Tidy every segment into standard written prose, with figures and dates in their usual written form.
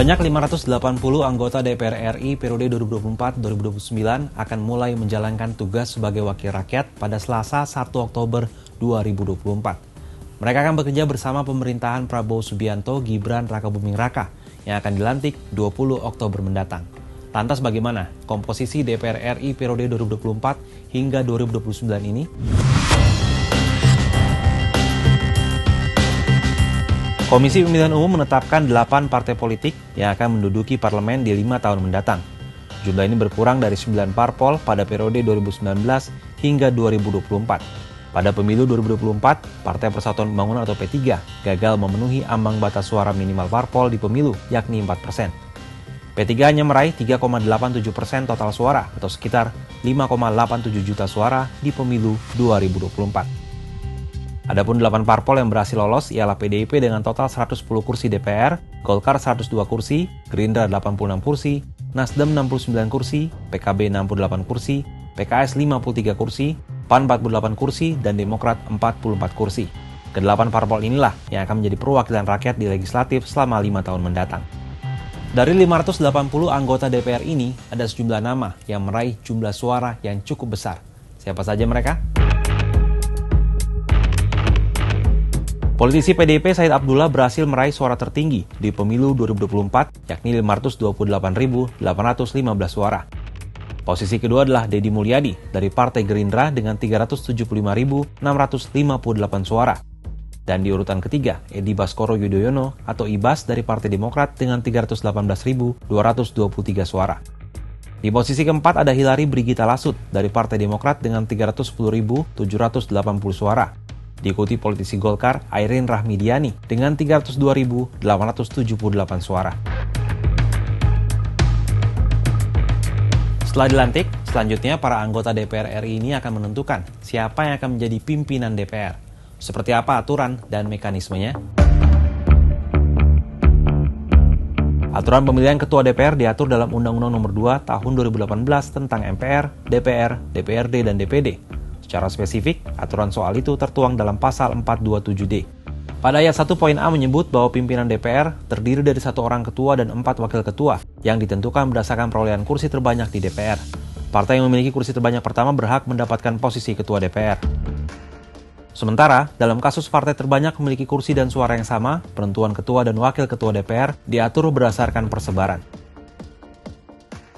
Sebanyak 580 anggota DPR RI periode 2024-2029 akan mulai menjalankan tugas sebagai wakil rakyat pada Selasa 1 Oktober 2024. Mereka akan bekerja bersama pemerintahan Prabowo Subianto Gibran Rakabuming Raka yang akan dilantik 20 Oktober mendatang. Lantas bagaimana komposisi DPR RI periode 2024 hingga 2029 ini? Komisi Pemilihan Umum menetapkan 8 partai politik yang akan menduduki parlemen di 5 tahun mendatang. Jumlah ini berkurang dari 9 parpol pada periode 2019 hingga 2024. Pada pemilu 2024, Partai Persatuan Pembangunan atau P3 gagal memenuhi ambang batas suara minimal parpol di pemilu, yakni 4%. P3 hanya meraih 3,87% total suara atau sekitar 5,87 juta suara di pemilu 2024. Adapun 8 parpol yang berhasil lolos ialah PDIP dengan total 110 kursi DPR, Golkar 102 kursi, Gerindra 86 kursi, Nasdem 69 kursi, PKB 68 kursi, PKS 53 kursi, PAN 48 kursi, dan Demokrat 44 kursi. Kedelapan parpol inilah yang akan menjadi perwakilan rakyat di legislatif selama 5 tahun mendatang. Dari 580 anggota DPR ini, ada sejumlah nama yang meraih jumlah suara yang cukup besar. Siapa saja mereka? Politisi PDIP Said Abdullah berhasil meraih suara tertinggi di pemilu 2024, yakni 528.815 suara. Posisi kedua adalah Deddy Mulyadi dari Partai Gerindra dengan 375.658 suara. Dan di urutan ketiga, Edi Baskoro Yudhoyono atau Ibas dari Partai Demokrat dengan 318.223 suara. Di posisi keempat ada Hilary Brigita Lasut dari Partai Demokrat dengan 310.780 suara. Diikuti politisi Golkar Airin Rahmidiani dengan 302.878 suara. Setelah dilantik, selanjutnya para anggota DPR RI ini akan menentukan siapa yang akan menjadi pimpinan DPR. Seperti apa aturan dan mekanismenya? Aturan pemilihan Ketua DPR diatur dalam Undang-Undang Nomor 2 Tahun 2018 tentang MPR, DPR, DPRD, dan DPD. Secara spesifik, aturan soal itu tertuang dalam Pasal 427D. Pada ayat 1 poin A menyebut bahwa pimpinan DPR terdiri dari 1 orang ketua dan 4 wakil ketua yang ditentukan berdasarkan perolehan kursi terbanyak di DPR. Partai yang memiliki kursi terbanyak pertama berhak mendapatkan posisi ketua DPR. Sementara, dalam kasus partai terbanyak memiliki kursi dan suara yang sama, penentuan ketua dan wakil ketua DPR diatur berdasarkan persebaran.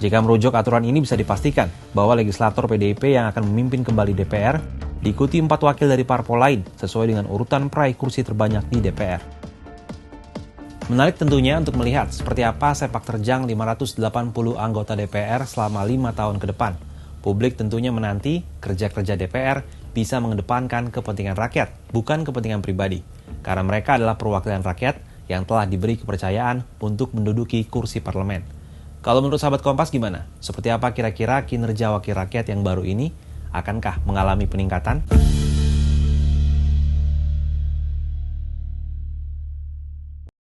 Jika merujuk aturan ini bisa dipastikan bahwa legislator PDIP yang akan memimpin kembali DPR diikuti 4 wakil dari parpol lain sesuai dengan urutan peraih kursi terbanyak di DPR. Menarik tentunya untuk melihat seperti apa sepak terjang 580 anggota DPR selama 5 tahun ke depan. Publik tentunya menanti kerja-kerja DPR bisa mengedepankan kepentingan rakyat, bukan kepentingan pribadi. Karena mereka adalah perwakilan rakyat yang telah diberi kepercayaan untuk menduduki kursi parlemen. Kalau menurut sahabat Kompas gimana? Seperti apa kira-kira kinerja wakil rakyat yang baru ini? Akankah mengalami peningkatan?